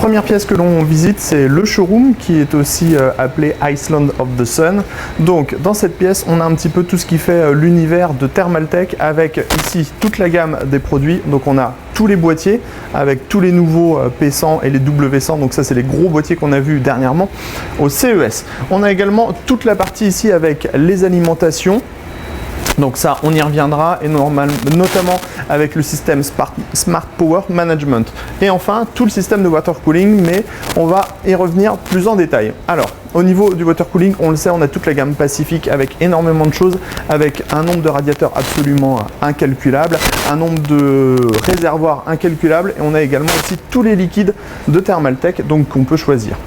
Première pièce que l'on visite, c'est le showroom qui est aussi appelé Iceland of the Sun. Donc dans cette pièce, on a un petit peu tout ce qui fait l'univers de Thermaltake avec ici toute la gamme des produits. Donc on a tous les boîtiers avec tous les nouveaux P100 et les W100. Donc ça, c'est les gros boîtiers qu'on a vus dernièrement au CES. On a également toute la partie ici avec les alimentations. Donc ça, on y reviendra, et notamment avec le système Smart Power Management. Et enfin, tout le système de water cooling, mais on va y revenir plus en détail. Alors, au niveau du water cooling, on le sait, on a toute la gamme Pacific avec énormément de choses, avec un nombre de radiateurs absolument incalculable, un nombre de réservoirs incalculable, et on a également aussi tous les liquides de Thermaltake, donc qu'on peut choisir.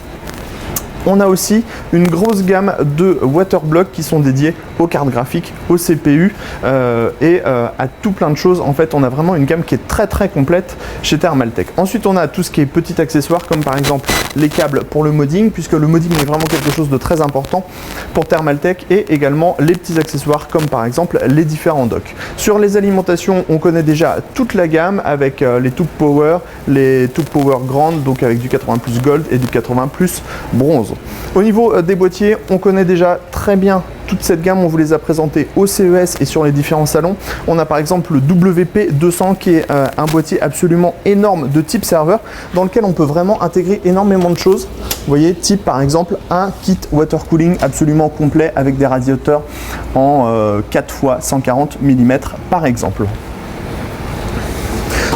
On a aussi une grosse gamme de waterblocks qui sont dédiés aux cartes graphiques, au CPU et à tout plein de choses. En fait, on a vraiment une gamme qui est très complète chez Thermaltake. Ensuite, on a tout ce qui est petits accessoires comme par exemple les câbles pour le modding, puisque le modding est vraiment quelque chose de très important pour Thermaltake, et également les petits accessoires comme par exemple les différents docks. Sur les alimentations, on connaît déjà toute la gamme avec les tubes power, les tubes power grandes, donc avec du 80 plus gold et du 80 plus bronze. Au niveau des boîtiers, on connaît déjà très bien toute cette gamme, on vous les a présentés au CES et sur les différents salons. On a par exemple le WP200 qui est un boîtier absolument énorme de type serveur dans lequel on peut vraiment intégrer énormément de choses. Vous voyez, type par exemple un kit water cooling absolument complet avec des radiateurs en 4 x 140 mm par exemple.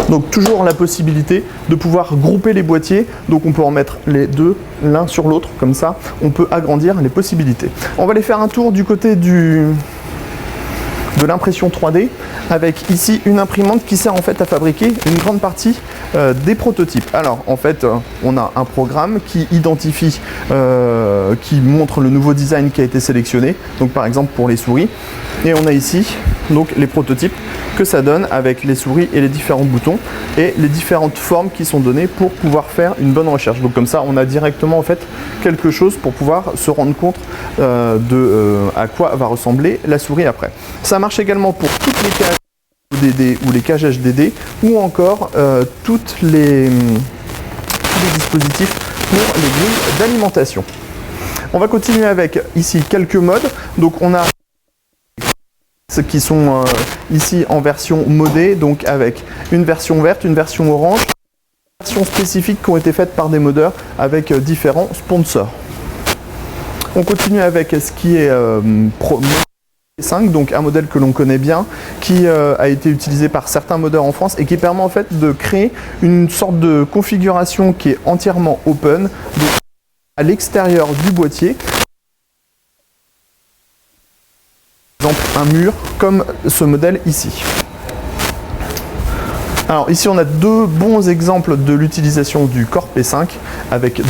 Donc toujours la possibilité de pouvoir grouper les boîtiers, donc on peut en mettre les deux l'un sur l'autre, comme ça on peut agrandir les possibilités. On va aller faire un tour du côté de l'impression 3D avec ici une imprimante qui sert en fait à fabriquer une grande partie des prototypes. Alors en fait on a un programme qui identifie, qui montre le nouveau design qui a été sélectionné, donc par exemple pour les souris, et on a ici donc les prototypes que ça donne avec les souris et les différents boutons et les différentes formes qui sont données pour pouvoir faire une bonne recherche. Donc comme ça on a directement en fait quelque chose pour pouvoir se rendre compte à quoi va ressembler la souris après. Ça marche également pour toutes les cages ODD ou les cages HDD, ou encore tous les dispositifs pour les grilles d'alimentation. On va continuer avec ici quelques modes. Donc on a ceux qui sont ici en version modée, donc avec une version verte, une version orange, des versions spécifiques qui ont été faites par des modeurs avec différents sponsors. On continue avec ce qui est P5, donc un modèle que l'on connaît bien, qui a été utilisé par certains modeurs en France et qui permet en fait de créer une sorte de configuration qui est entièrement open, donc à l'extérieur du boîtier. Par exemple un mur comme ce modèle ici. Alors ici on a deux bons exemples de l'utilisation du Core P5 avec deux.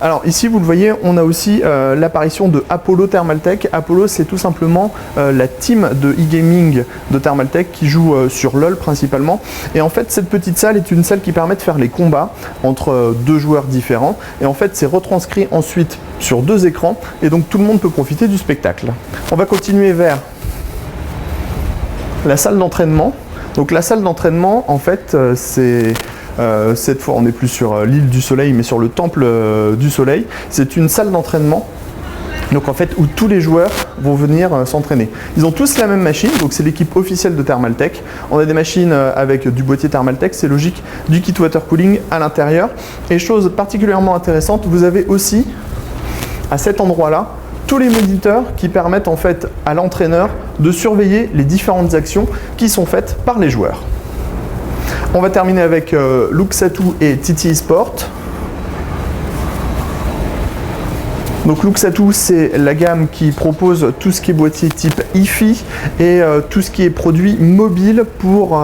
Alors ici vous le voyez, on a aussi l'apparition de Apollo Thermaltake. Apollo, c'est tout simplement la team de e-gaming de Thermaltake qui joue sur LoL principalement, et en fait cette petite salle est une salle qui permet de faire les combats entre deux joueurs différents, et en fait c'est retranscrit ensuite sur deux écrans, et donc tout le monde peut profiter du spectacle. On va continuer vers la salle d'entraînement. Donc la salle d'entraînement, en fait, cette fois on n'est plus sur l'île du Soleil mais sur le temple du Soleil. C'est une salle d'entraînement, donc en fait où tous les joueurs vont venir s'entraîner. Ils ont tous la même machine, donc c'est l'équipe officielle de Thermaltake. On a des machines avec du boîtier Thermaltake, c'est logique, du kit water cooling à l'intérieur. Et chose particulièrement intéressante, vous avez aussi à cet endroit-là tous les moniteurs qui permettent en fait à l'entraîneur de surveiller les différentes actions qui sont faites par les joueurs. On va terminer avec Luxatu et TT Esport. Donc Luxatu, c'est la gamme qui propose tout ce qui est boîtier type hi-fi et tout ce qui est produit mobile pour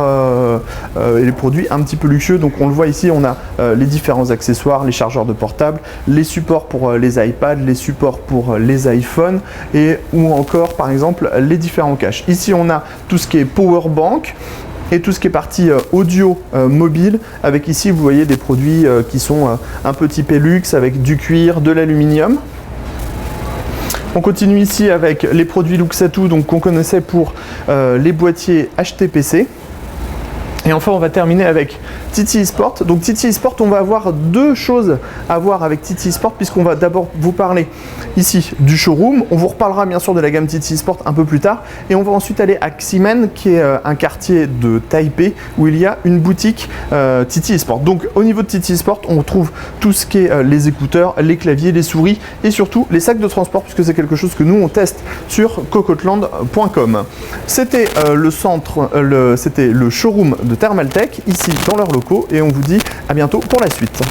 les produits un petit peu luxueux. Donc on le voit ici, on a les différents accessoires, les chargeurs de portable, les supports pour les iPads, les supports pour les iPhones, et ou encore par exemple les différents caches. Ici on a tout ce qui est power bank et tout ce qui est partie audio mobile, avec ici vous voyez des produits qui sont un peu typés luxe avec du cuir, de l'aluminium. On continue ici avec les produits Luxatu, donc qu'on connaissait pour les boîtiers HTPC. Et enfin, on va terminer avec TT eSport. Donc TT eSport, on va avoir deux choses à voir avec TT eSport, puisqu'on va d'abord vous parler ici du showroom. On vous reparlera bien sûr de la gamme TT eSport un peu plus tard. Et on va ensuite aller à Ximen, qui est un quartier de Taipei, où il y a une boutique TT eSport. Donc au niveau de TT eSport, on retrouve tout ce qui est les écouteurs, les claviers, les souris et surtout les sacs de transport, puisque c'est quelque chose que nous on teste sur cocotland.com. C'était c'était le showroom de Thermaltake, ici dans leurs locaux, et on vous dit à bientôt pour la suite.